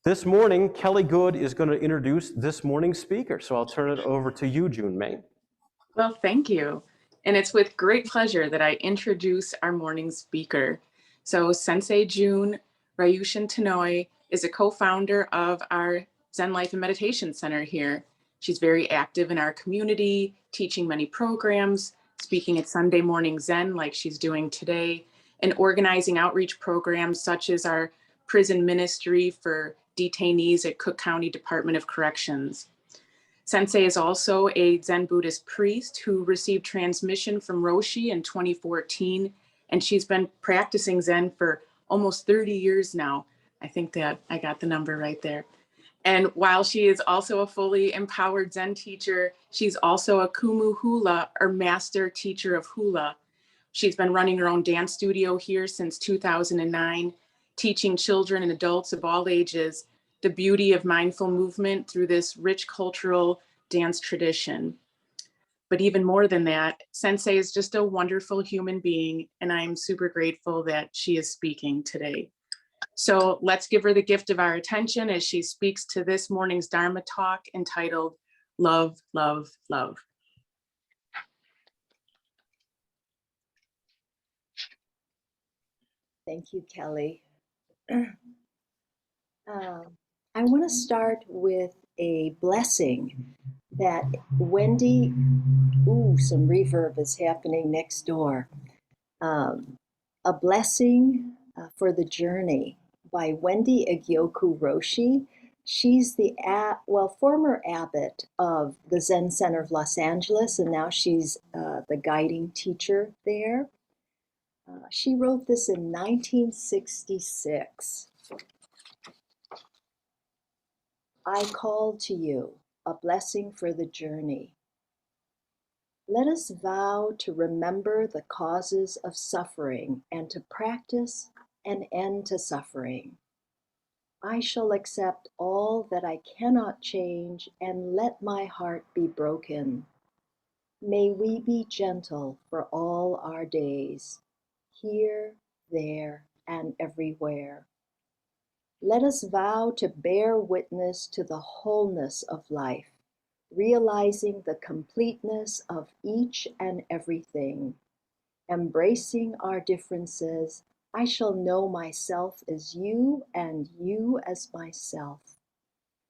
This morning, Kelly Good is going to introduce this morning's speaker, so I'll turn it over to you, June May. Well, thank you. And it's with great pleasure that I introduce our morning speaker. So Sensei June Ryushin Tanoue is a co-founder of our Zen Life Meditation Center here. She's very active in our community, teaching many programs, speaking at Sunday Morning Zen like she's doing today, and organizing outreach programs such as our prison ministry for detainees at Cook County Department of Corrections. Sensei is also a Zen Buddhist priest who received transmission from Roshi in 2014, and she's been practicing Zen for almost 30 years now. I think that I got the number right there. And while she is also a fully empowered Zen teacher, she's also a Kumu Hula, or Master Teacher of Hula. She's been running her own dance studio here since 2009, teaching children and adults of all ages the beauty of mindful movement through this rich cultural dance tradition. But even more than that, Sensei is just a wonderful human being, and I'm super grateful that she is speaking today. So let's give her the gift of our attention as she speaks to this morning's Dharma talk entitled Love, Love, Love. Thank you, Kelly. I want to start with a blessing that Wendy, some reverb is happening next door. A blessing for the journey by Wendy Egyoku Roshi. She's the former abbot of the Zen Center of Los Angeles, and now she's the guiding teacher there. She wrote this in 1966. I call to you, a blessing for the journey. Let us vow to remember the causes of suffering and to practice an end to suffering. I shall accept all that I cannot change and let my heart be broken. May we be gentle for all our days, here, there, and everywhere. Let us vow to bear witness to the wholeness of life, realizing the completeness of each and everything. Embracing our differences, I shall know myself as you and you as myself.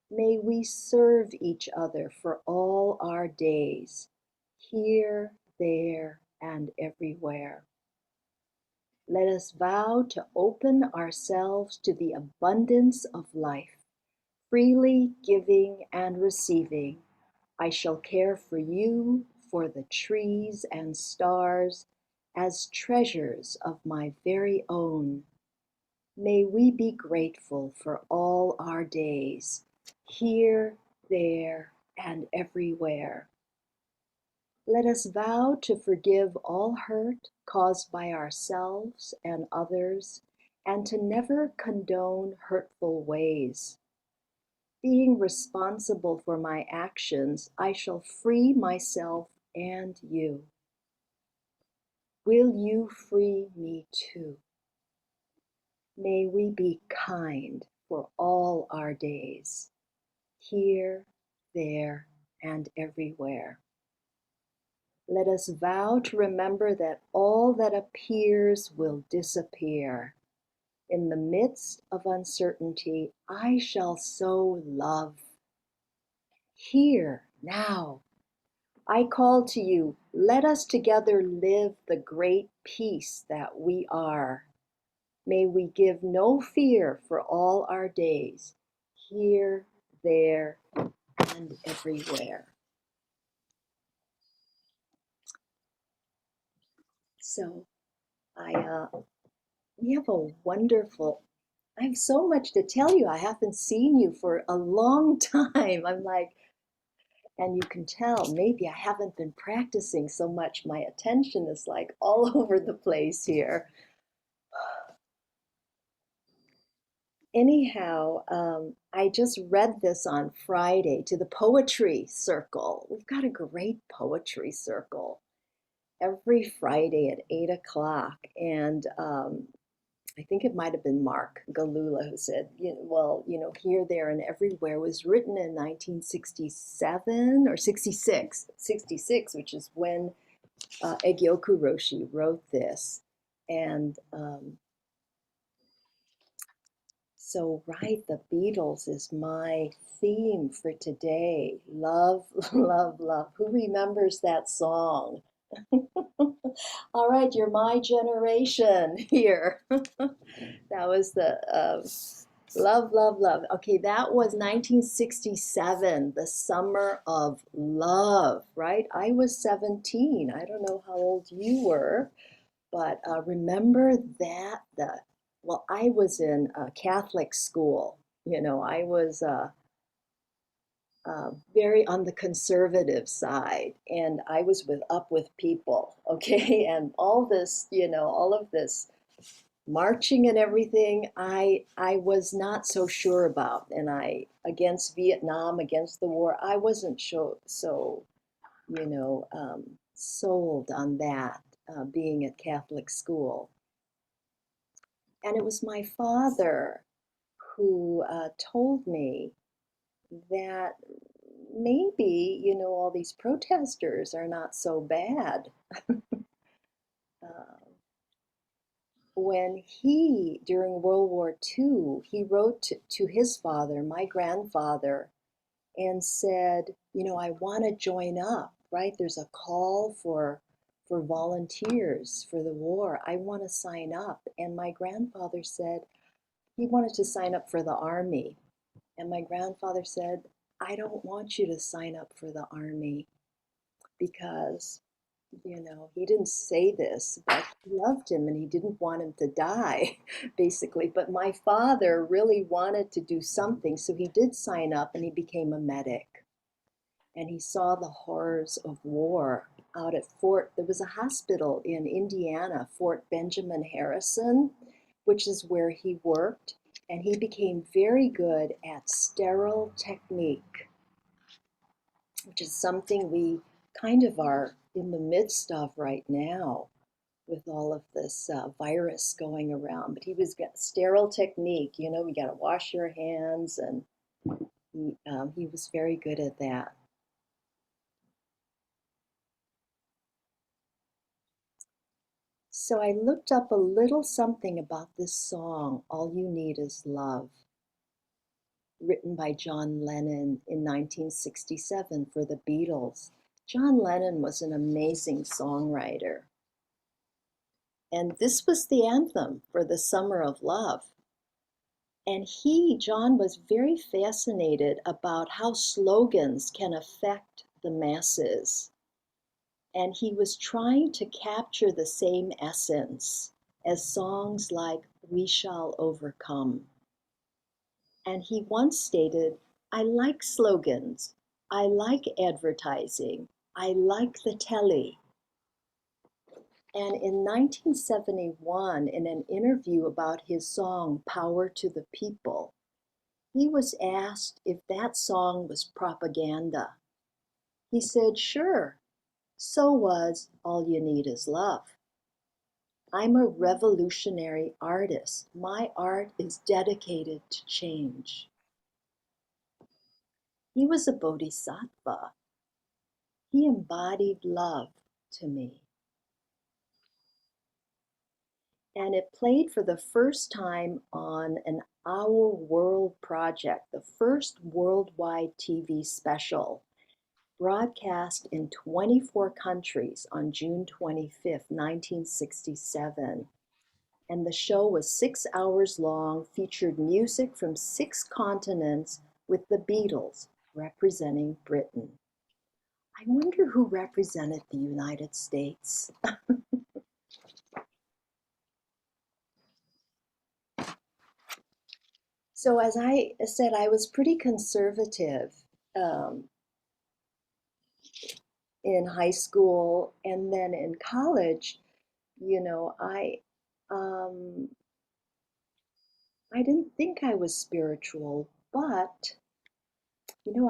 May we serve each other for all our days, here, there, and everywhere. Let us vow to open ourselves to the abundance of life, freely giving and receiving. I shall care for you, for the trees and stars, as treasures of my very own. May we be grateful for all our days, here, there, and everywhere. Let us vow to forgive all hurt caused by ourselves and others, and to never condone hurtful ways. Being responsible for my actions, I shall free myself and you. Will you free me too? May we be kind for all our days, here, there, and everywhere. Let us vow to remember that all that appears will disappear. In the midst of uncertainty, I shall sow love. Here, now, I call to you, let us together live the great peace that we are. May we give no fear for all our days, here, there, and everywhere. So, we have a wonderful, I have so much to tell you. I haven't seen you for a long time. I'm like, and you can tell, maybe I haven't been practicing so much. My attention is like all over the place here. Anyhow, I just read this on Friday to the poetry circle. We've got a great poetry circle every Friday at 8 o'clock. And I think it might have been Mark Galula who said, well, Here, There, and Everywhere was written in 1967 or 66, which is when Egyoku Roshi wrote this. And so, right, the Beatles is my theme for today. Love, love, love. Who remembers that song? All right, you're my generation here. That was the love, love, love. Okay, that was 1967, the summer of love, right? I was 17. I don't know how old you were, but remember that well, I was in a Catholic school. I was very on the conservative side, and I was up with people, okay, and all this, all of this marching and everything, I was not so sure about, and against Vietnam, against the war, I wasn't so sold on that, being at Catholic school. And it was my father who told me that maybe, all these protesters are not so bad. Uh, when during World War II, he wrote to his father, my grandfather, and said, I want to join up, right? There's a call for volunteers for the war. I want to sign up. And my grandfather said he wanted to sign up for the army. And my grandfather said, I don't want you to sign up for the army because, he didn't say this, but he loved him and he didn't want him to die, basically. But my father really wanted to do something, so he did sign up and he became a medic. And he saw the horrors of war out at there was a hospital in Indiana, Fort Benjamin Harrison, which is where he worked. And he became very good at sterile technique, which is something we kind of are in the midst of right now with all of this virus going around. But he was got sterile technique, we got to wash your hands, and he was very good at that. So I looked up a little something about this song, All You Need Is Love, written by John Lennon in 1967 for the Beatles. John Lennon was an amazing songwriter. And this was the anthem for the Summer of Love. And John, was very fascinated about how slogans can affect the masses. And he was trying to capture the same essence as songs like We Shall Overcome. And he once stated, I like slogans, I like advertising, I like the telly. And in 1971, in an interview about his song, Power to the People, he was asked if that song was propaganda. He said, sure, so was All You Need Is Love. I'm a revolutionary artist. My art is dedicated to change. He was a bodhisattva. He embodied love to me. And it played for the first time on an Our World project, the first worldwide TV special, broadcast in 24 countries on June 25th, 1967. And the show was 6 hours long, featured music from 6 continents, with the Beatles representing Britain. I wonder who represented the United States. So as I said, I was pretty conservative in high school, and then in college, I didn't think I was spiritual, but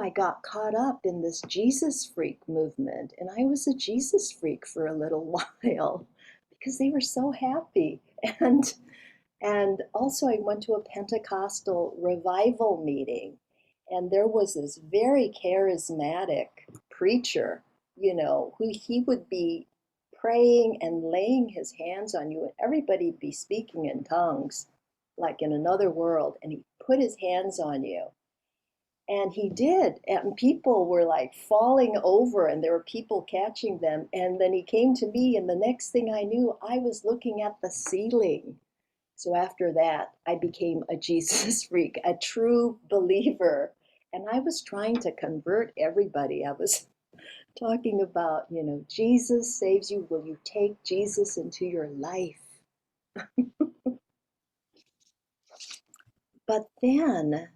I got caught up in this Jesus freak movement, and I was a Jesus freak for a little while because they were so happy. And And also, I went to a Pentecostal revival meeting, and there was this very charismatic preacher, who he would be praying and laying his hands on you, and everybody'd be speaking in tongues, like in another world, and he put his hands on you. And he did, and people were like falling over, and there were people catching them. And then he came to me, and the next thing I knew, I was looking at the ceiling. So after that, I became a Jesus freak, a true believer. And I was trying to convert everybody. I was talking about, Jesus saves you. Will you take Jesus into your life? But then,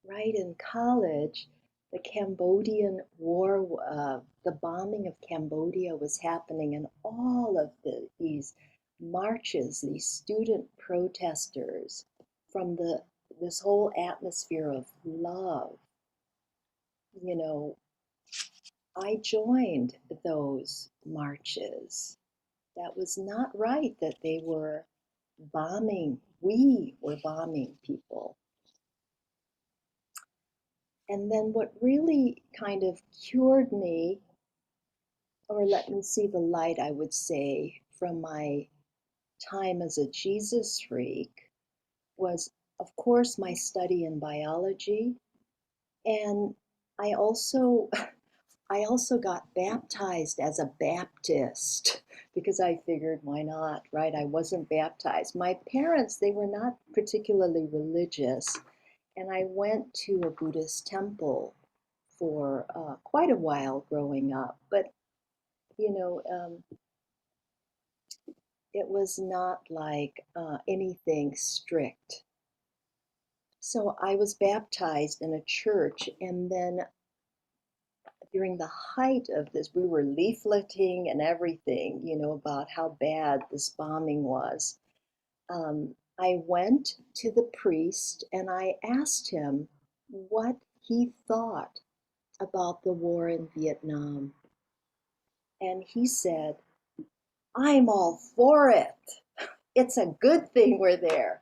right in college, the Cambodian War, the bombing of Cambodia was happening, and all of these marches, these student protesters from this whole atmosphere of love, you know, I joined those marches. That was not right that they were bombing, we were bombing people. And then what really kind of cured me, or let me see the light, I would say, from my time as a Jesus freak was, of course, my study in biology. And I also I also got baptized as a Baptist because I figured, why not, right? I wasn't baptized. My parents, they were not particularly religious, and I went to a Buddhist temple for quite a while growing up. But, you know, um, it was not like anything strict. So I was baptized in a church, and then during the height of this, we were leafleting and everything, about how bad this bombing was. I went to the priest and I asked him what he thought about the war in Vietnam. And he said, I'm all for it. It's a good thing we're there.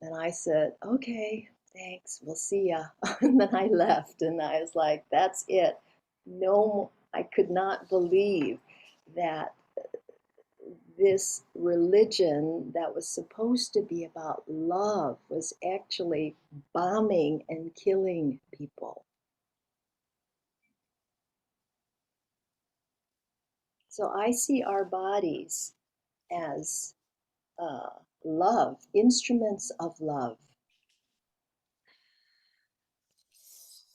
And I said, okay, thanks, we'll see ya. And then I left and I was like, that's it. No, I could not believe that this religion that was supposed to be about love was actually bombing and killing people. So I see our bodies as love, instruments of love.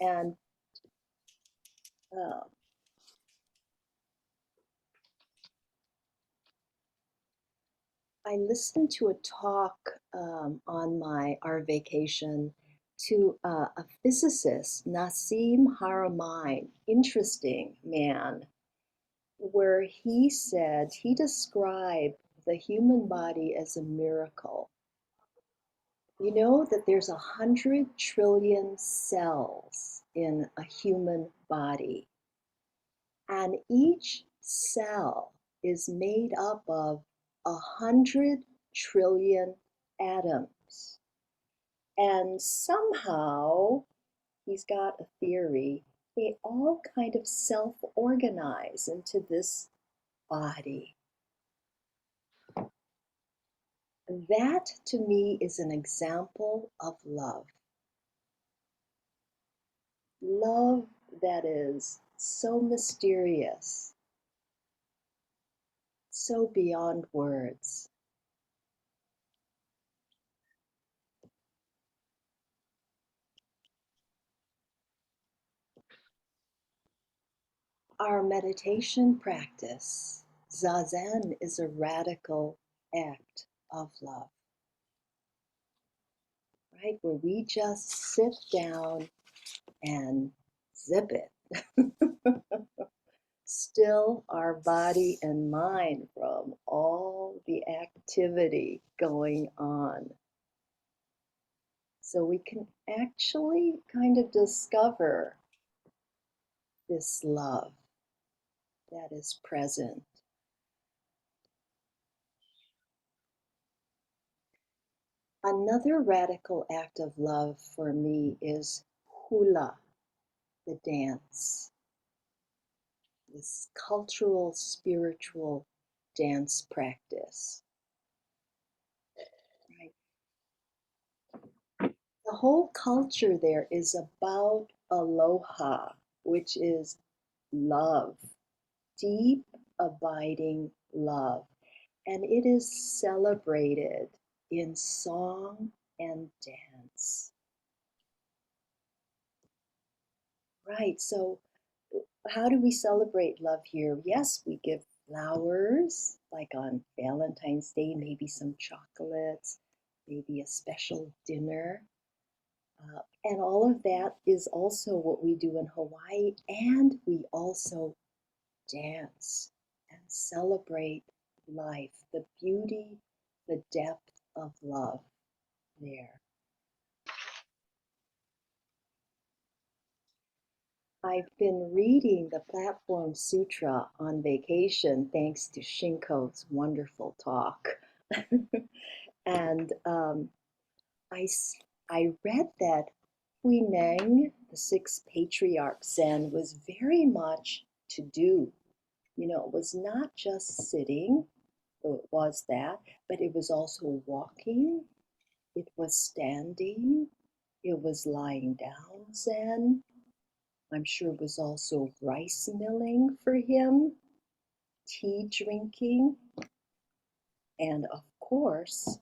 And uh, I listened to a talk on our vacation to a physicist, Nassim Haramein, interesting man, where he said he described the human body as a miracle. You know that there's 100 trillion cells in a human body, and each cell is made up of 100 trillion atoms. And somehow, he's got a theory, they all kind of self-organize into this body. That to me is an example of love. Love that is so mysterious, so beyond words. Our meditation practice, Zazen, is a radical act of love, right? Where we just sit down and zip it. Still our body and mind from all the activity going on. So we can actually kind of discover this love that is present. Another radical act of love for me is Hula the Dance, this cultural, spiritual dance practice. Right? The whole culture there is about aloha, which is love, deep, abiding love. And it is celebrated in song and dance. Right, so how do we celebrate love here? Yes, we give flowers, like on Valentine's Day, maybe some chocolates, maybe a special dinner. And all of that is also what we do in Hawaii. And we also dance and celebrate life, the beauty, the depth of love there. I've been reading the Platform Sutra on vacation thanks to Shinko's wonderful talk. And I, I read that Huineng, the sixth patriarch Zen, was very much to do. You know, it was not just sitting, though it was that, but it was also walking, it was standing, it was lying down Zen. I'm sure it was also rice milling for him, tea drinking, and of course,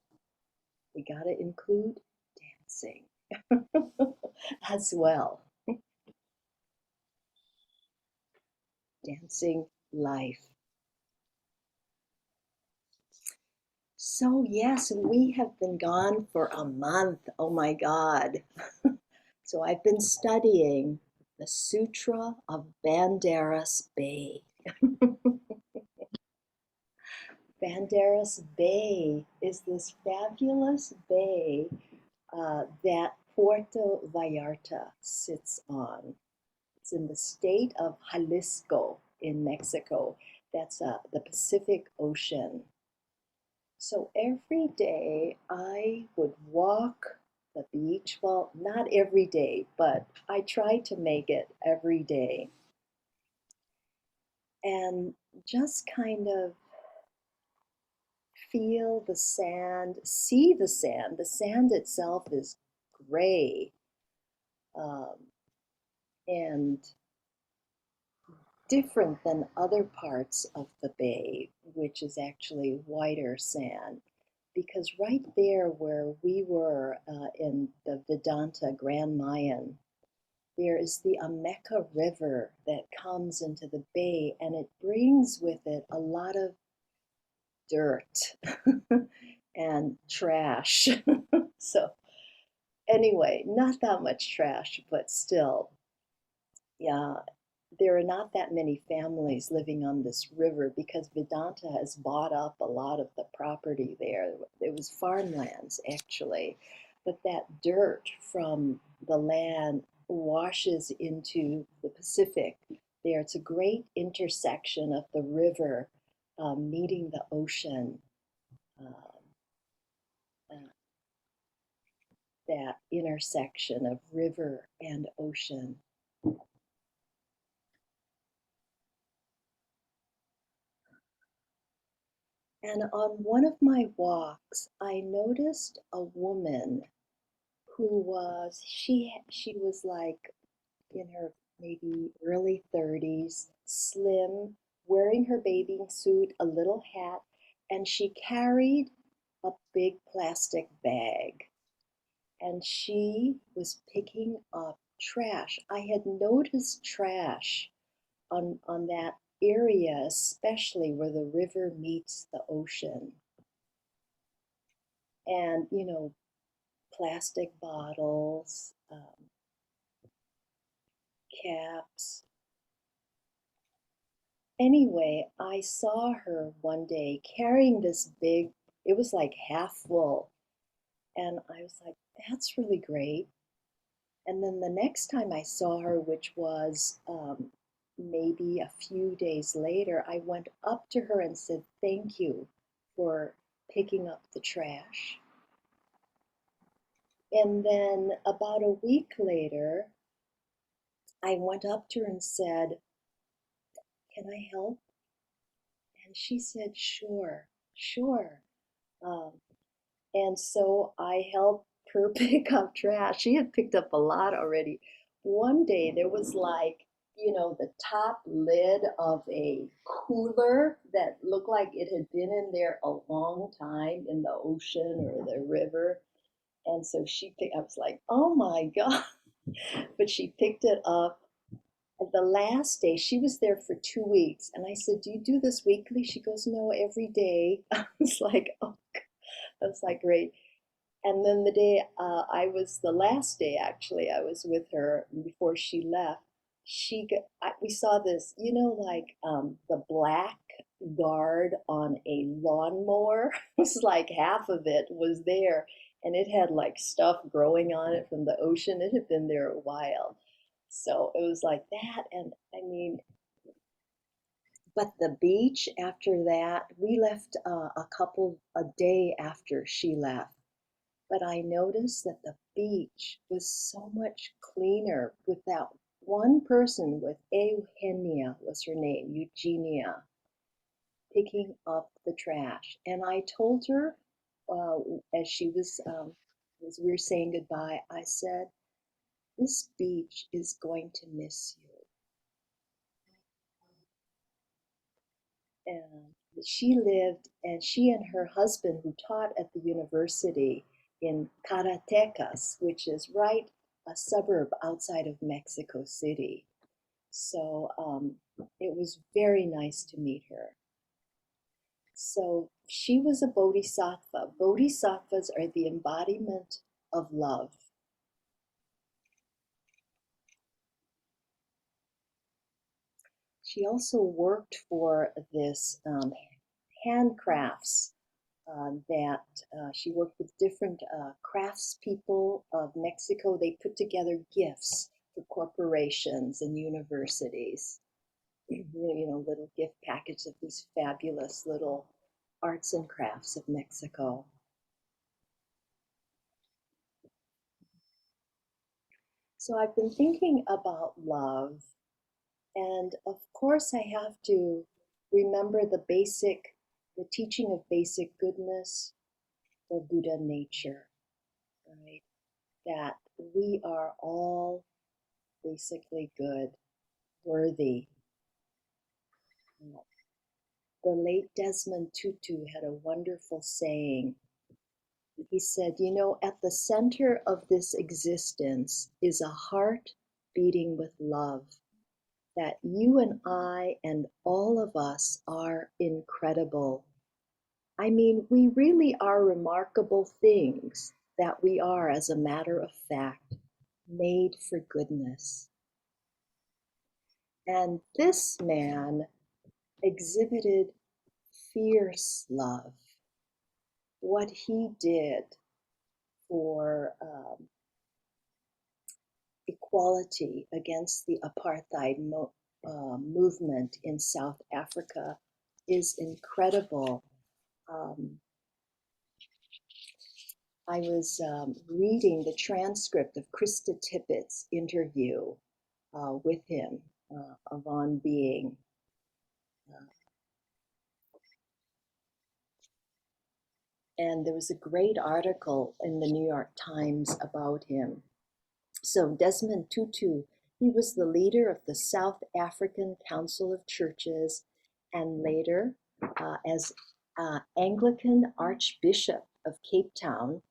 we got to include dancing as well. Dancing life. So, yes, we have been gone for a month. Oh my God. So, I've been studying the Sutra of Banderas Bay. Banderas Bay is this fabulous bay that Puerto Vallarta sits on. It's in the state of Jalisco in Mexico. That's the Pacific Ocean. So every day I would walk the beach. Well, not every day, but I try to make it every day. And just kind of feel the sand, see the sand. The sand itself is gray um, and different than other parts of the bay, which is actually whiter sand. Because right there where we were in the Vedanta Grand Mayan, there is the Ameca River that comes into the bay, and it brings with it a lot of dirt and trash. So anyway, not that much trash, but still, yeah, there are not that many families living on this river because Vedanta has bought up a lot of the property there. It was farmlands, actually. But that dirt from the land washes into the Pacific there. It's a great intersection of the river meeting the ocean. Um, uh, that intersection of river and ocean. And on one of my walks, I noticed a woman who was, she was like in her maybe early 30s, slim, wearing her bathing suit, a little hat, and she carried a big plastic bag. And she was picking up trash. I had noticed trash on that area, especially where the river meets the ocean. And, you know, plastic bottles, caps. Anyway, I saw her one day carrying this big, it was like half full. And I was like, that's really great. And then the next time I saw her, which was maybe a few days later, I went up to her and said, thank you for picking up the trash. And then about a week later, I went up to her and said, "Can I help?" And she said, "Sure, sure." Um, and so I helped her pick up trash. She had picked up a lot already. One day there was like, the top lid of a cooler that looked like it had been in there a long time in the ocean or the river. And so I was like, "Oh my God." But she picked it up. And the last day, she was there for 2 weeks. And I said, "Do you do this weekly?" She goes, "No, every day." I was like, "Oh, I was like, great." And then the last day actually, I was with her before she left. We saw this, like the black guard on a lawnmower. It was like half of it was there, and it had like stuff growing on it from the ocean. It had been there a while. So it was like that. And I mean, but the beach after that, we left a day after she left. But I noticed that the beach was so much cleaner with that one person, with Eugenia was her name, Eugenia, picking up the trash. And I told her, uh, as we were saying goodbye, I said, "This beach is going to miss you." And she and her husband, who taught at the university in Karatecas, which is right a suburb outside of Mexico City. So it was very nice to meet her. So she was a bodhisattva. Bodhisattvas are the embodiment of love. She also worked for this handcrafts that she worked with different craftspeople of Mexico. They put together gifts for corporations and universities. Little gift packages of these fabulous little arts and crafts of Mexico. So I've been thinking about love, and of course I have to remember the teaching of basic goodness or Buddha nature, right? That we are all basically good, worthy. The late Desmond Tutu had a wonderful saying. He said, "At the center of this existence is a heart beating with love, that you and I and all of us are incredible. I mean, we really are remarkable things, that we are, as a matter of fact, made for goodness." And this man exhibited fierce love. What he did for equality against the apartheid movement in South Africa is incredible. I was reading the transcript of Krista Tippett's interview with him of On Being. And there was a great article in the New York Times about him. So Desmond Tutu, he was the leader of the South African Council of Churches, and later as Anglican Archbishop of Cape Town,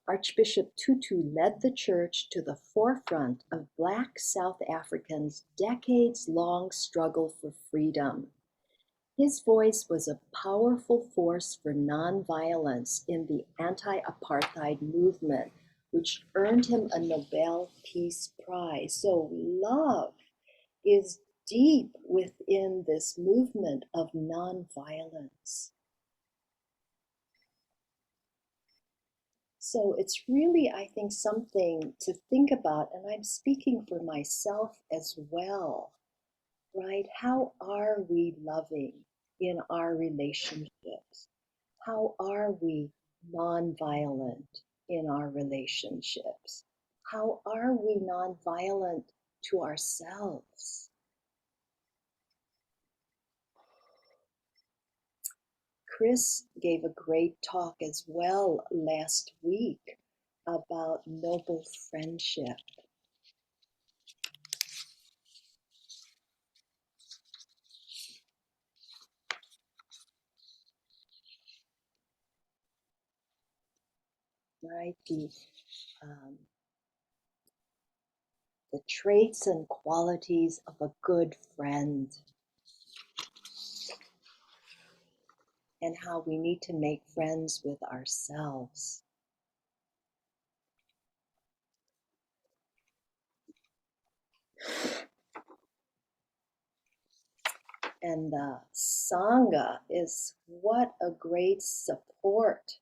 Archbishop Tutu led the church to the forefront of Black South Africans' decades-long struggle for freedom. His voice was a powerful force for nonviolence in the anti-apartheid movement, which earned him a Nobel Peace Prize. So love is deep within this movement of nonviolence. So it's really, I think, something to think about, and I'm speaking for myself as well, right? How are we loving in our relationships? How are we nonviolent? in our relationships? How are we nonviolent to ourselves? Chris gave a great talk as well last week about noble friendship. Right? The traits and qualities of a good friend, and how we need to make friends with ourselves. And the Sangha is what a great support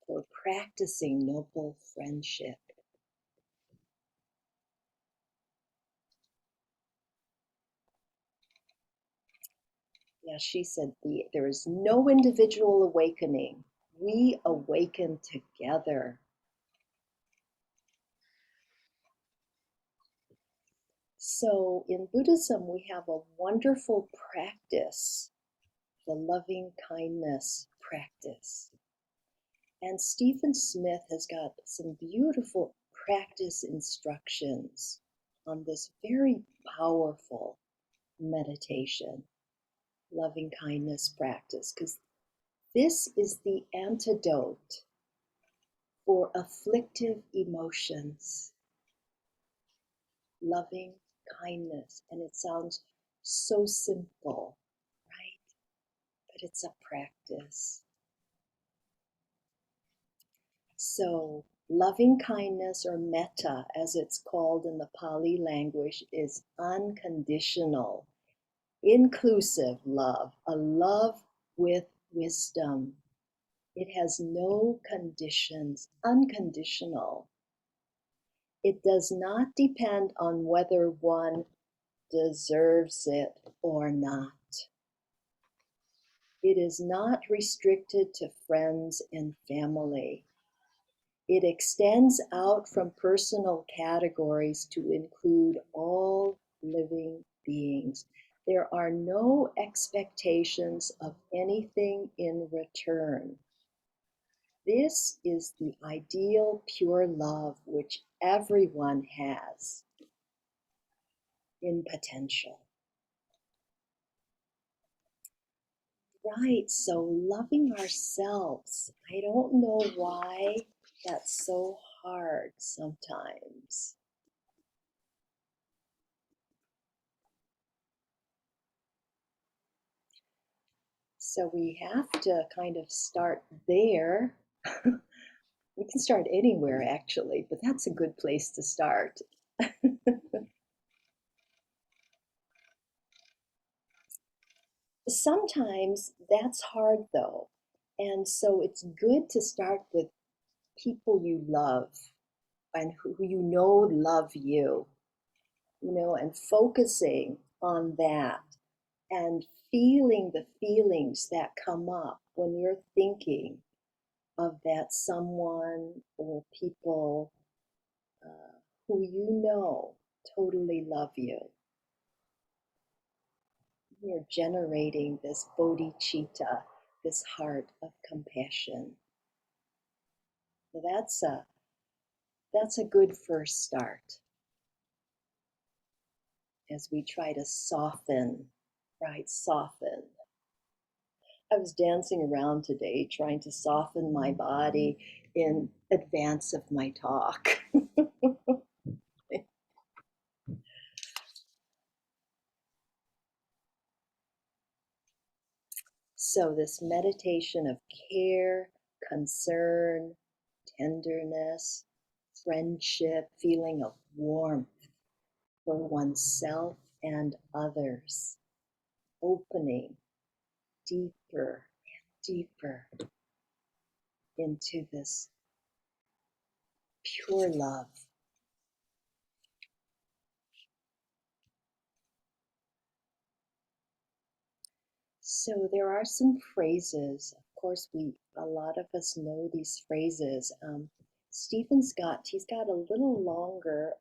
for practicing noble friendship. Yeah, she said there is no individual awakening. We awaken together. So in Buddhism, we have a wonderful practice, the loving kindness practice. And Stephen Smith has got some beautiful practice instructions on this very powerful meditation, loving kindness practice, because this is the antidote for afflictive emotions. Loving kindness. And it sounds so simple, right? But it's a practice. So, loving kindness, or metta as it's called in the Pali language, is unconditional, inclusive love, a love with wisdom. It has no conditions, unconditional. It does not depend on whether one deserves it or not. It is not restricted to friends and family. It extends out from personal categories to include all living beings. There are no expectations of anything in return. This is the ideal pure love which everyone has in potential. Right, so loving ourselves. I don't know why that's so hard sometimes. So we have to kind of start there. We can start anywhere actually, but that's a good place to start. Sometimes that's hard though. And so it's good to start with people you love and who you know love you, and focusing on that and feeling the feelings that come up when you're thinking of that someone or people who you know totally love you. You're generating this bodhicitta, this heart of compassion. So that's a good first start as we try to soften, right? Soften. I was dancing around today trying to soften my body in advance of my talk. So this meditation of care, concern, tenderness, friendship, feeling of warmth for oneself and others, opening deeper and deeper into this pure love. So there are some phrases, of course, a lot of us know these phrases. Stephen's he's got a little longer,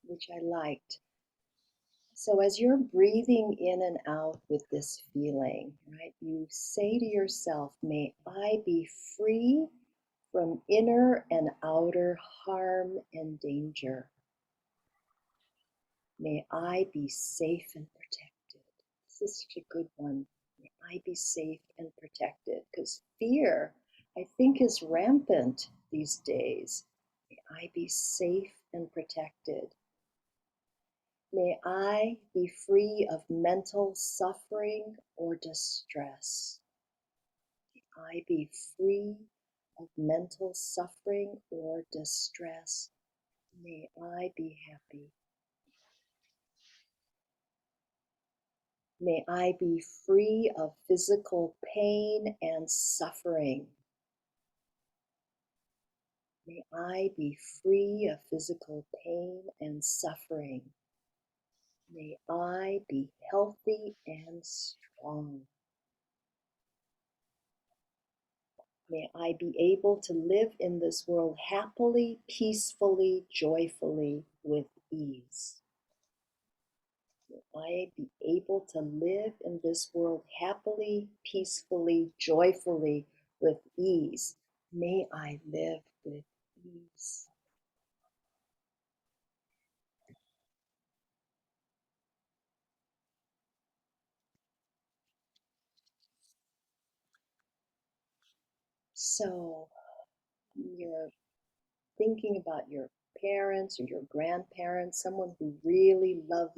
which I liked. So as you're breathing in and out with this feeling, right, you say to yourself, may I be free from inner and outer harm and danger. May I be safe and protected. This is such a good one. May I be safe and protected, because fear, I think, is rampant these days. May I be safe and protected. May I be free of mental suffering or distress. May I be free of mental suffering or distress. May I be happy. May I be free of physical pain and suffering. May I be free of physical pain and suffering. May I be healthy and strong. May I be able to live in this world happily, peacefully, joyfully, with ease. May I be able to live in this world happily, peacefully, joyfully, with ease. May I live with ease. So you're thinking about your parents or your grandparents, someone who really loves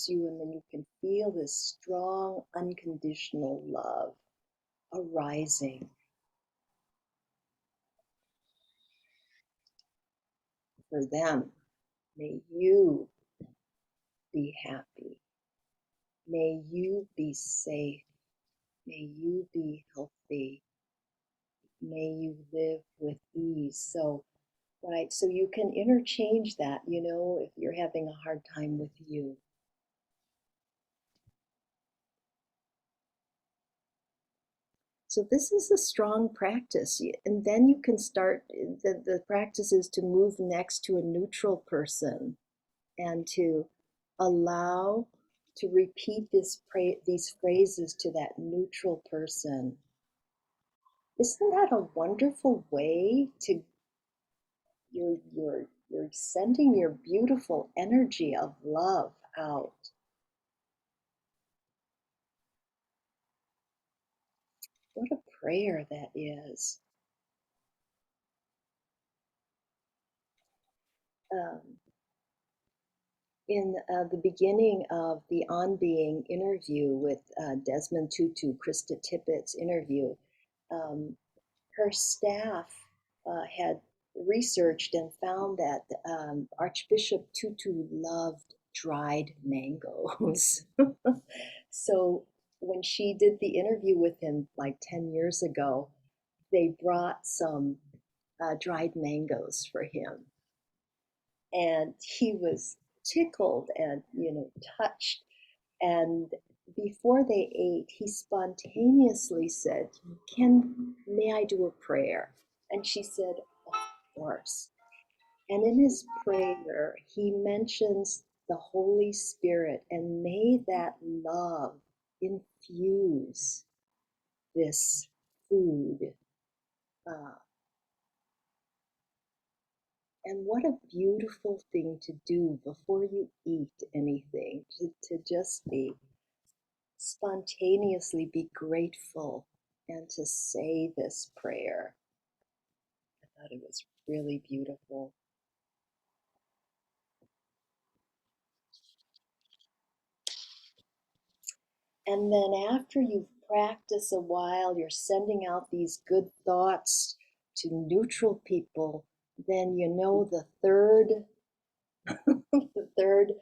you, and then you can feel this strong, unconditional love arising for them. May you be happy. May you be safe. May you be healthy. May you live with ease. So, right, so you can interchange that, if you're having a hard time with you. So this is a strong practice. And then you can start, the practice is to move next to a neutral person and to allow to repeat these phrases to that neutral person. Isn't that a wonderful way to, you're sending your beautiful energy of love out. What a prayer that is. In the beginning of the On Being interview with Desmond Tutu, Krista Tippett's interview, her staff had researched and found that Archbishop Tutu loved dried mangoes. So when she did the interview with him like 10 years ago, they brought some dried mangoes for him. And he was tickled and, touched. And before they ate, he spontaneously said, may I do a prayer? And she said, of course. And in his prayer, he mentions the Holy Spirit, and may that love infuse this food. And what a beautiful thing to do before you eat anything, to just spontaneously be grateful and to say this prayer. I thought it was really beautiful. And then after you've practiced a while, you're sending out these good thoughts to neutral people, then the third the third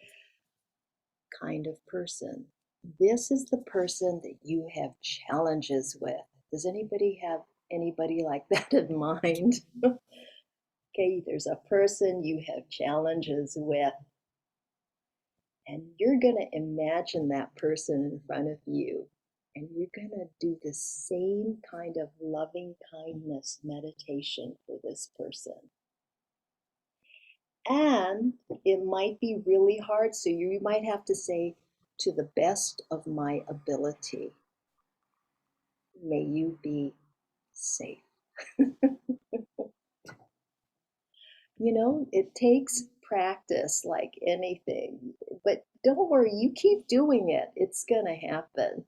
kind of person. This is the person that you have challenges with. Does anybody have anybody like that in mind? Okay, there's a person you have challenges with, and you're going to imagine that person in front of you. And you're going to do the same kind of loving kindness meditation for this person. And it might be really hard, so you might have to say, to the best of my ability, may you be safe. You know, it takes practice like anything, but don't worry, you keep doing it. It's going to happen.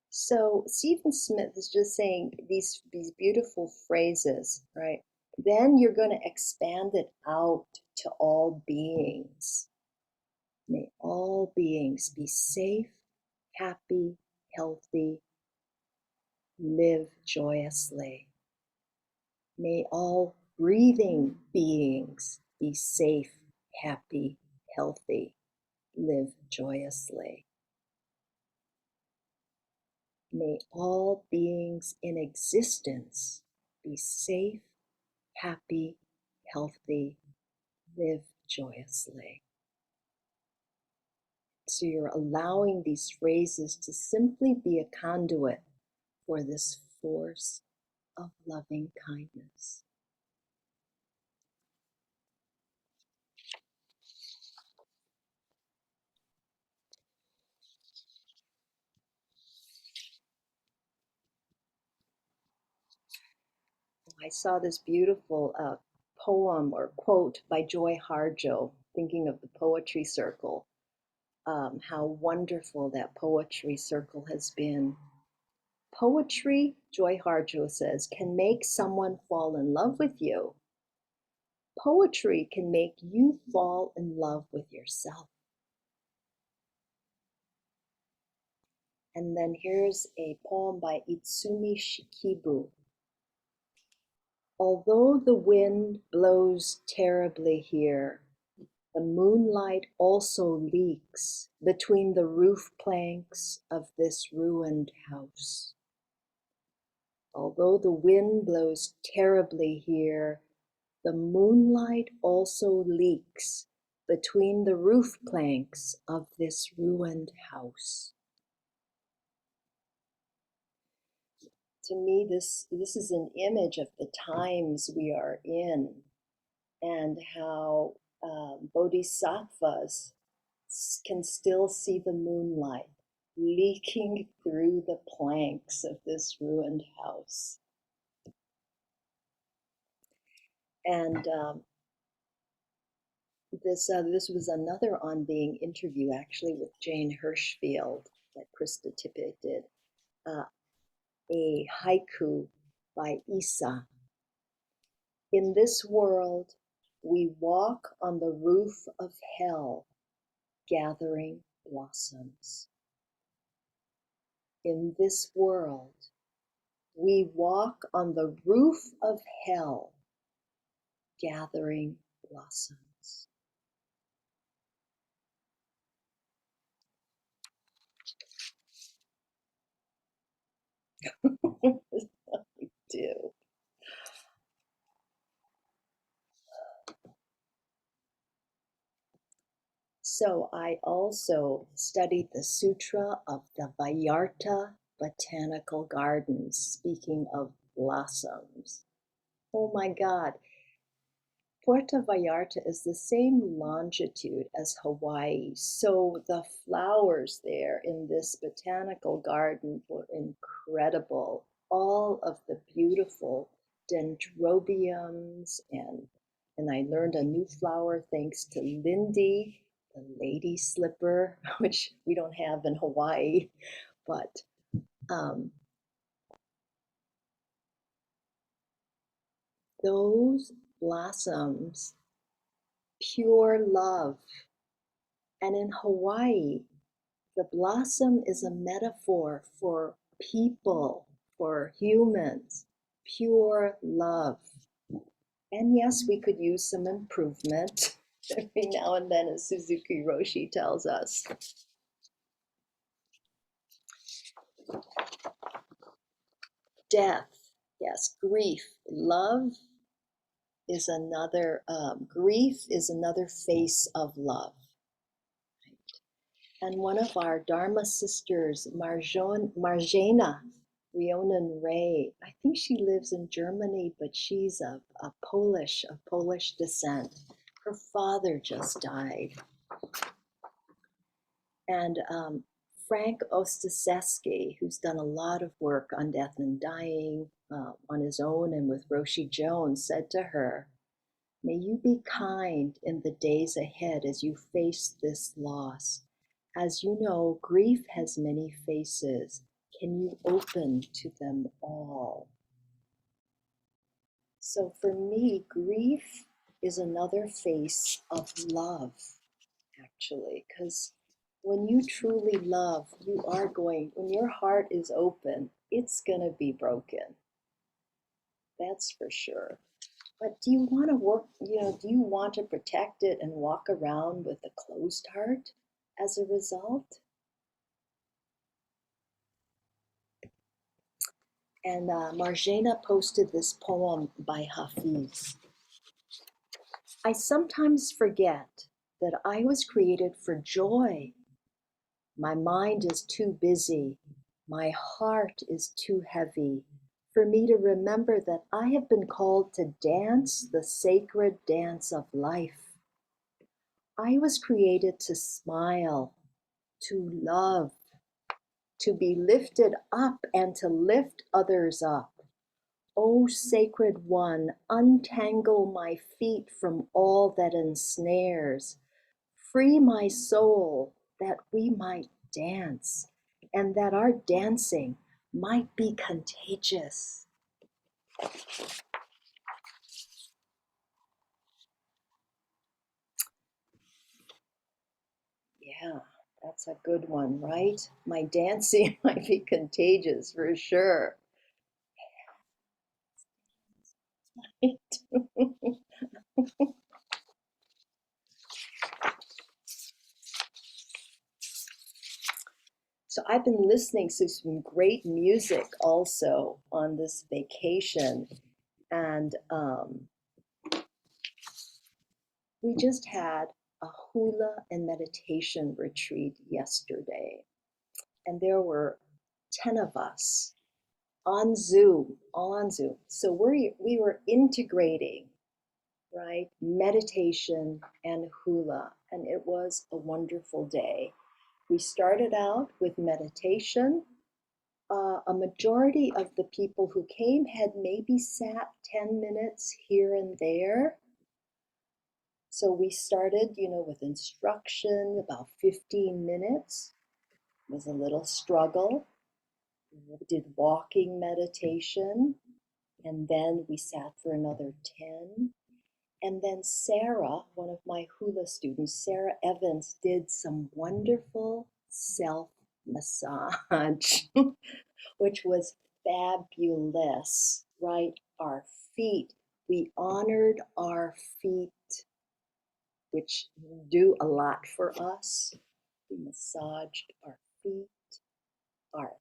So Stephen Smith is just saying these beautiful phrases, right? Then you're going to expand it out to all beings. May all beings be safe, happy, healthy, live joyously. May all breathing beings be safe, happy, healthy, live joyously. May all beings in existence be safe, happy, healthy, live joyously. So you're allowing these phrases to simply be a conduit for this force of loving kindness. I saw this beautiful poem or quote by Joy Harjo, thinking of the poetry circle, how wonderful that poetry circle has been. Poetry, Joy Harjo says, can make someone fall in love with you. Poetry can make you fall in love with yourself. And then here's a poem by Itsumi Shikibu. Although the wind blows terribly here, the moonlight also leaks between the roof planks of this ruined house. Although the wind blows terribly here, the moonlight also leaks between the roof planks of this ruined house. To me, this is an image of the times we are in and how bodhisattvas can still see the moonlight leaking through the planks of this ruined house. And this was another On Being interview, actually, with Jane Hirschfield that Krista Tippett did. A haiku by Isa. In this world, we walk on the roof of hell, gathering blossoms. In this world, we walk on the roof of hell, gathering blossoms. We do. So I also studied the Sutra of the Vallarta Botanical Gardens, speaking of blossoms. Oh my God. Puerto Vallarta is the same longitude as Hawaii, so the flowers there in this botanical garden were incredible. All of the beautiful dendrobiums, and I learned a new flower thanks to Lindy, the lady slipper, which we don't have in Hawaii, but those blossoms, pure love. And in Hawaii, the blossom is a metaphor for people, for humans, pure love. And yes, we could use some improvement every now and then, as Suzuki Roshi tells us. Death, yes, grief. Love is another, grief is another face of love. And one of our Dharma sisters, Marjana Rionen Ray, I think she lives in Germany, but she's of Polish descent. Her father just died. And Frank Ostaseski, who's done a lot of work on death and dying on his own and with Roshi Jones, said to her, "May you be kind in the days ahead as you face this loss. As you know, grief has many faces. Can you open to them all?" So for me, grief is another face of love, actually, because when you truly love, when your heart is open, it's going to be broken. That's for sure. But do you want to do you want to protect it and walk around with a closed heart as a result? And Marjana posted this poem by Hafiz. "I sometimes forget that I was created for joy. My mind is too busy. My heart is too heavy for me to remember that I have been called to dance the sacred dance of life. I was created to smile, to love, to be lifted up and to lift others up. O Sacred One, untangle my feet from all that ensnares. Free my soul that we might dance and that our dancing might be contagious." Yeah, that's a good one, right? My dancing might be contagious for sure. So I've been listening to some great music also on this vacation, and we just had a hula and meditation retreat yesterday, and there were 10 of us on Zoom, all on Zoom. So we were integrating, right, meditation and hula, and it was a wonderful day. We started out with meditation. A majority of the people who came had maybe sat 10 minutes here and there. So we started, with instruction, about 15 minutes. It was a little struggle. We did walking meditation, and then we sat for another 10. And then Sarah, one of my hula students, Sarah Evans, did some wonderful self-massage, which was fabulous, right? Our feet, we honored our feet, which do a lot for us. We massaged our feet, our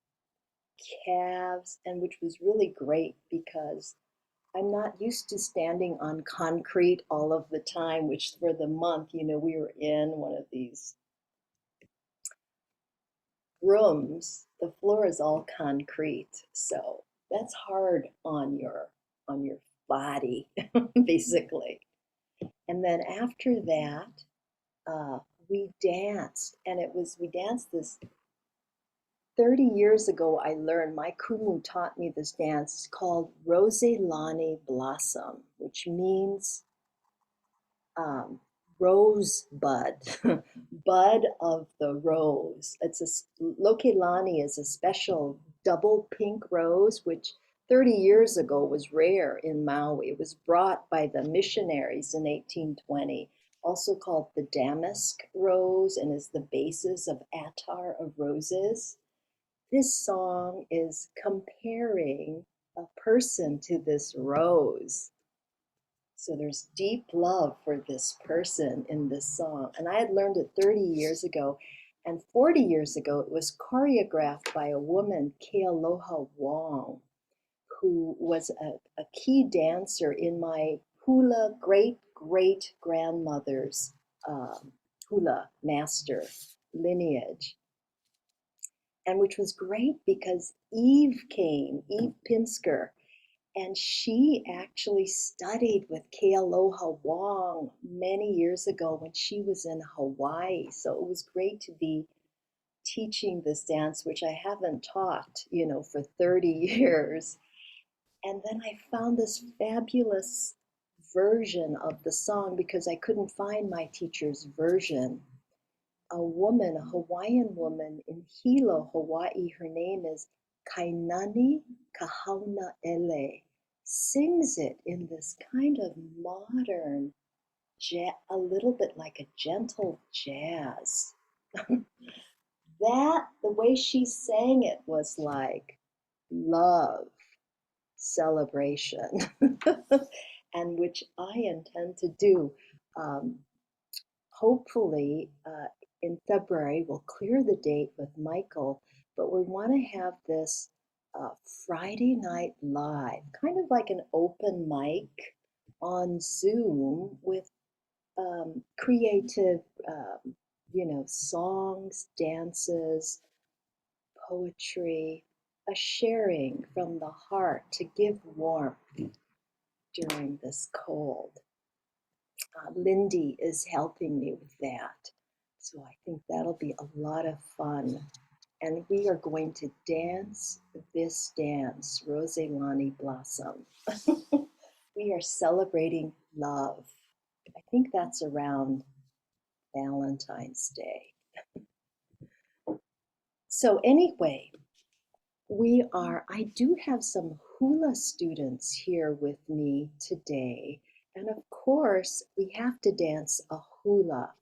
calves, and which was really great because I'm not used to standing on concrete all of the time, which for the month, we were in one of these rooms. The floor is all concrete, so that's hard on your body, basically. And then after that, we danced, and we danced this 30 years ago. I learned, my Kumu taught me this dance. It's called Roselani Blossom, which means rosebud, bud of the rose. Lokelani is a special double pink rose, which 30 years ago was rare in Maui. It was brought by the missionaries in 1820, also called the damask rose, and is the basis of attar of roses. This song is comparing a person to this rose. So there's deep love for this person in this song. And I had learned it 30 years ago. And 40 years ago, it was choreographed by a woman, Kealoha Wong, who was a key dancer in my hula great-great-grandmother's hula master, lineage. And which was great because Eve Pinsker, and she actually studied with Kealoha Wong many years ago when she was in Hawaii. So it was great to be teaching this dance, which I haven't taught, for 30 years. And then I found this fabulous version of the song because I couldn't find my teacher's version. A woman, a Hawaiian woman in Hilo, Hawaii, her name is Kainani Kahauna Ele, sings it in this kind of modern, a little bit like a gentle jazz. The way she sang it was like love, celebration, and which I intend to do. Hopefully, in February, we'll clear the date with Michael, but we want to have this Friday night live, kind of like an open mic on Zoom with creative, songs, dances, poetry, a sharing from the heart to give warmth during this cold. Lindy is helping me with that. So I think that'll be a lot of fun. And we are going to dance this dance, Roselani Blossom. We are celebrating love. I think that's around Valentine's Day. So anyway, I do have some hula students here with me today. And of course, we have to dance a hula.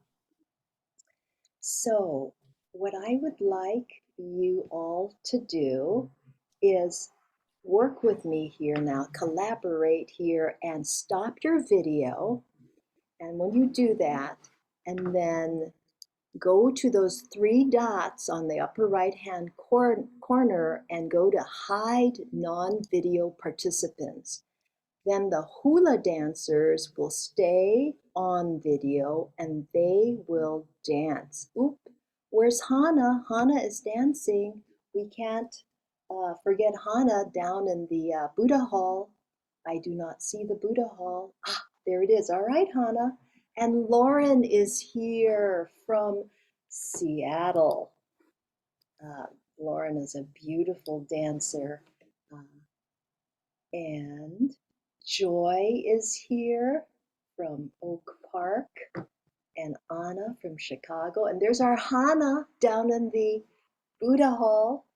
So what I would like you all to do is work with me here now, collaborate here, and stop your video. And when you do that, and then go to those three dots on the upper right-hand corner and go to Hide Non-Video Participants. Then the hula dancers will stay on video and they will dance. Oop, where's Hana? Hana is dancing. We can't forget Hana down in the Buddha Hall. I do not see the Buddha Hall. Ah, there it is. All right, Hana. And Lauren is here from Seattle. Lauren is a beautiful dancer. And Joy is here from Oak Park, and Anna from Chicago. And there's our Hana down in the Buddha Hall.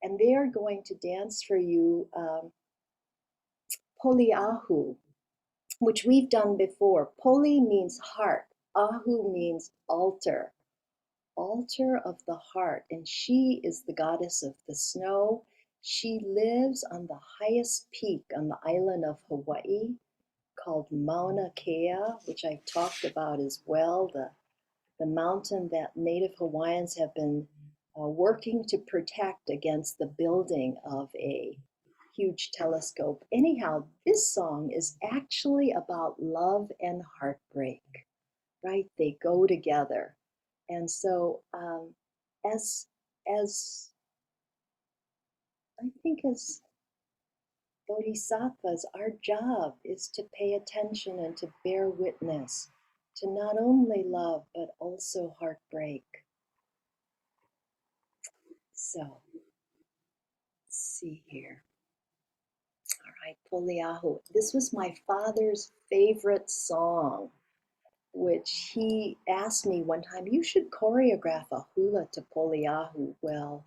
And they are going to dance for you Poliahu, which we've done before. Poli means heart. Ahu means altar. Altar of the heart. And she is the goddess of the snow. She lives on the highest peak on the island of Hawaii called Mauna Kea, which I've talked about as well, the mountain that Native Hawaiians have been working to protect against the building of a huge telescope. Anyhow, this song is actually about love and heartbreak, right? They go together. And so as I think as Bodhisattvas, our job is to pay attention and to bear witness to not only love, but also heartbreak. So, let's see here. All right, Poliahu. This was my father's favorite song, which he asked me one time, you should choreograph a hula to Poliahu. Well,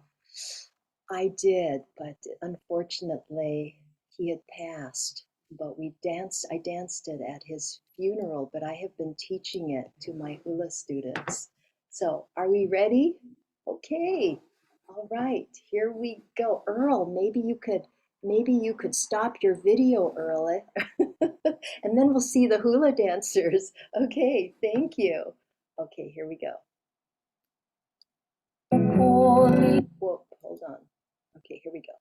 I did, but unfortunately, he had passed. But I danced it at his funeral, but I have been teaching it to my hula students. So, are we ready? Okay. All right, here we go. Earl, maybe you could stop your video, Earl, and then we'll see the hula dancers. Okay, thank you. Okay, here we go. Whoa, hold on. Okay, here we go.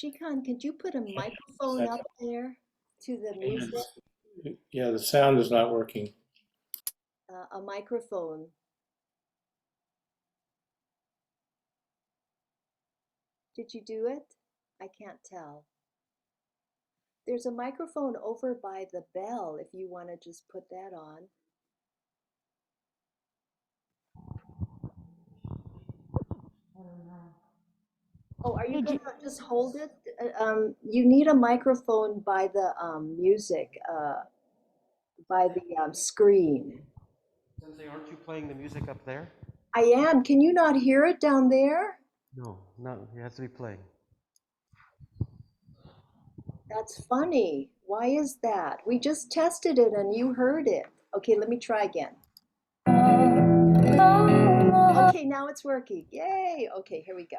Shikan, could you put a microphone up there to the music? Yeah, the sound is not working. A microphone. Did you do it? I can't tell. There's a microphone over by the bell if you want to just put that on. Oh, are you going to just hold it? You need a microphone by the music, by the screen. Sensei, aren't you playing the music up there? I am. Can you not hear it down there? No, it has to be playing. That's funny. Why is that? We just tested it and you heard it. Okay, let me try again. Okay, now it's working. Yay. Okay, here we go.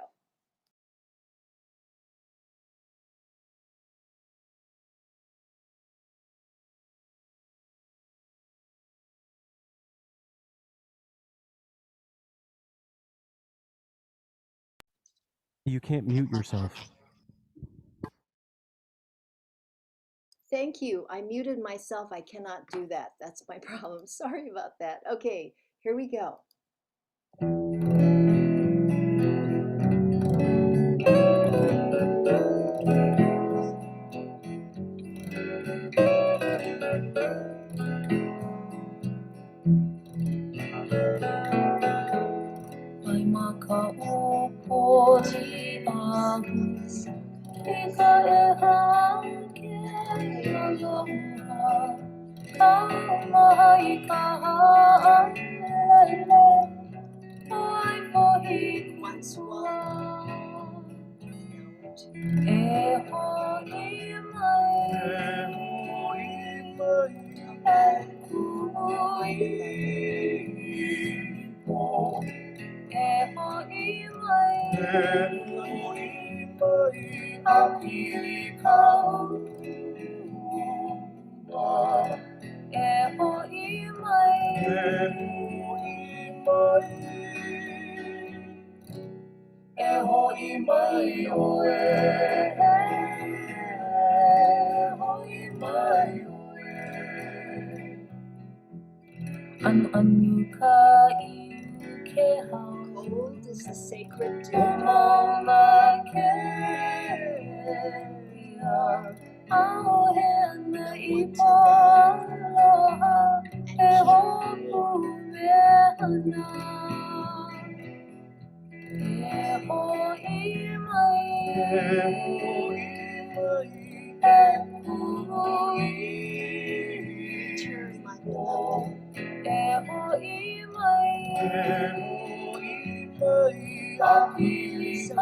You can't mute yourself. Thank you. I muted myself. I cannot do that. That's my problem. Sorry about that. Okay, here we go. Once one. Cold is the sacred tune. Teacher of my beloved. This is my way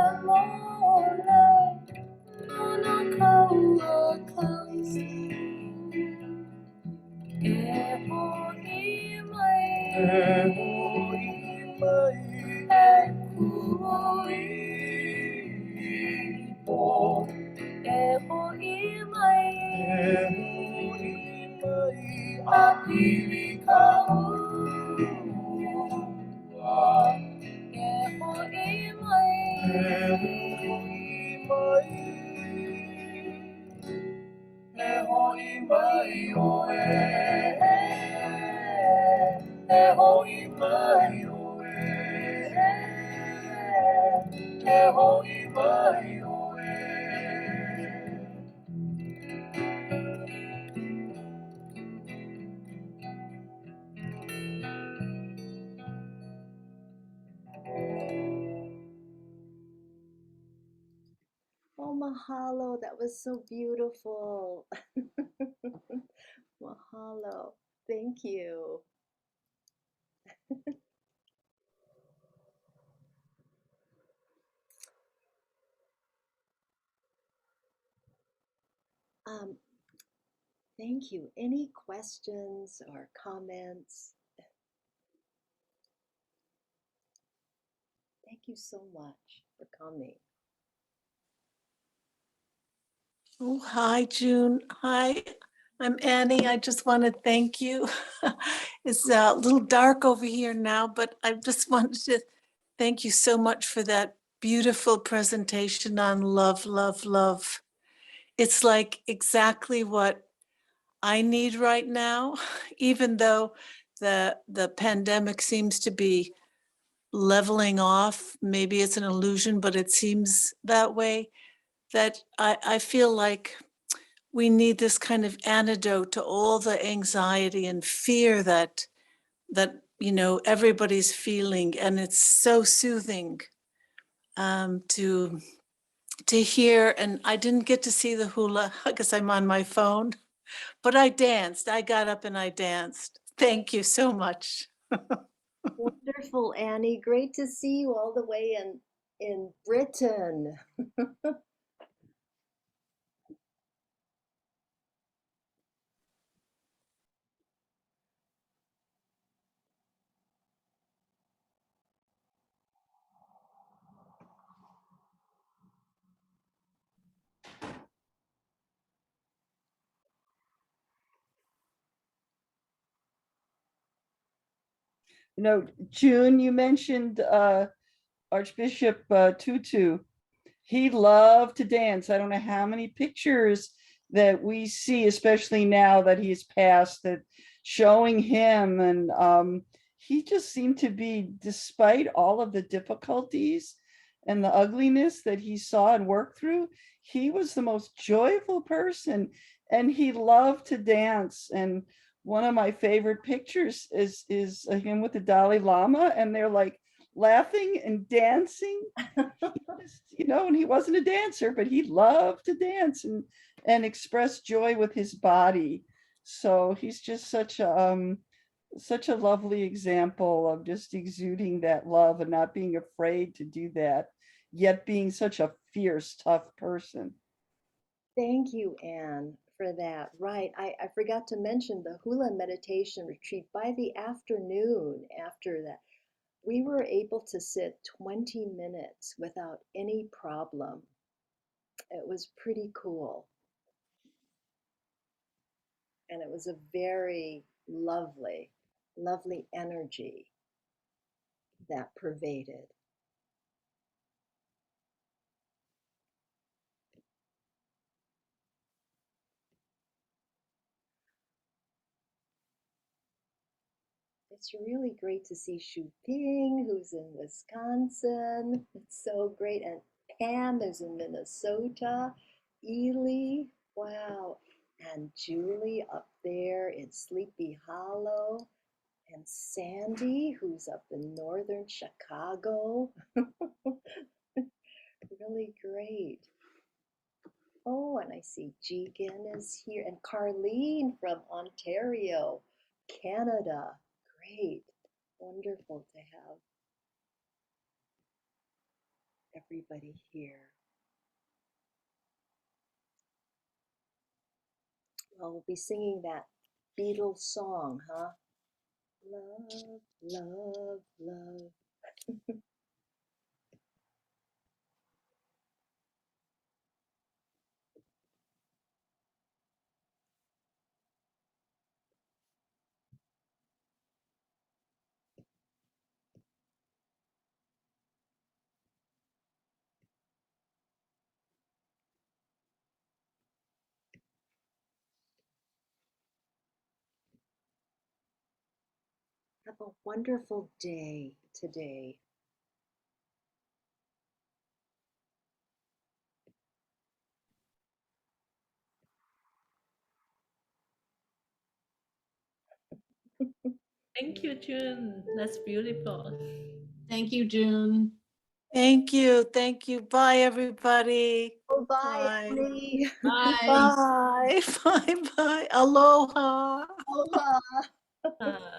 of love from my body. Apili ka hua, e hoi mai, e hoi mai oe, e hoi mai oe, e hoi mai oe. Oh, mahalo. That was so beautiful. Mahalo. Thank you. Um, thank you. Any questions or comments? Thank you so much for coming. Oh, hi, June. Hi, I'm Annie. I just want to thank you. It's a little dark over here now, but I just wanted to thank you so much for that beautiful presentation on love, love, love. It's like exactly what I need right now, even though the pandemic seems to be leveling off. Maybe it's an illusion, but it seems that way, that I feel like we need this kind of antidote to all the anxiety and fear that everybody's feeling, and it's so soothing to hear. And I didn't get to see the hula because I'm on my phone, but I danced. I got up and I danced. Thank you so much. Wonderful, Annie. Great to see you all the way in Britain. June, you mentioned Archbishop Tutu. He loved to dance. I don't know how many pictures that we see, especially now that he's passed, that showing him. And he just seemed to be, despite all of the difficulties and the ugliness that he saw and worked through, he was the most joyful person, and he loved to dance. And one of my favorite pictures is him with the Dalai Lama, and they're like laughing and dancing. And he wasn't a dancer, but he loved to dance and express joy with his body. So he's just such a lovely example of just exuding that love and not being afraid to do that, yet being such a fierce, tough person. Thank you, Anne, for that. Right. I forgot to mention the hula meditation retreat. By the afternoon after that, we were able to sit 20 minutes without any problem. It was pretty cool. And it was a very lovely, lovely energy that pervaded. It's really great to see Shu Ping, who's in Wisconsin. It's so great. And Pam is in Minnesota. Ely, wow. And Julie up there in Sleepy Hollow. And Sandy, who's up in northern Chicago. Really great. Oh, and I see Jigen is here, and Carlene from Ontario, Canada. Great. Wonderful to have everybody here. Well, we'll be singing that Beatles song, huh? Love, love, love. Have a wonderful day today. Thank you, June. That's beautiful. Thank you, June. Thank you. Thank you. Bye, everybody. Oh, bye, Bye. Annie. Bye. Bye. Bye. Bye. Aloha. Aloha. Uh,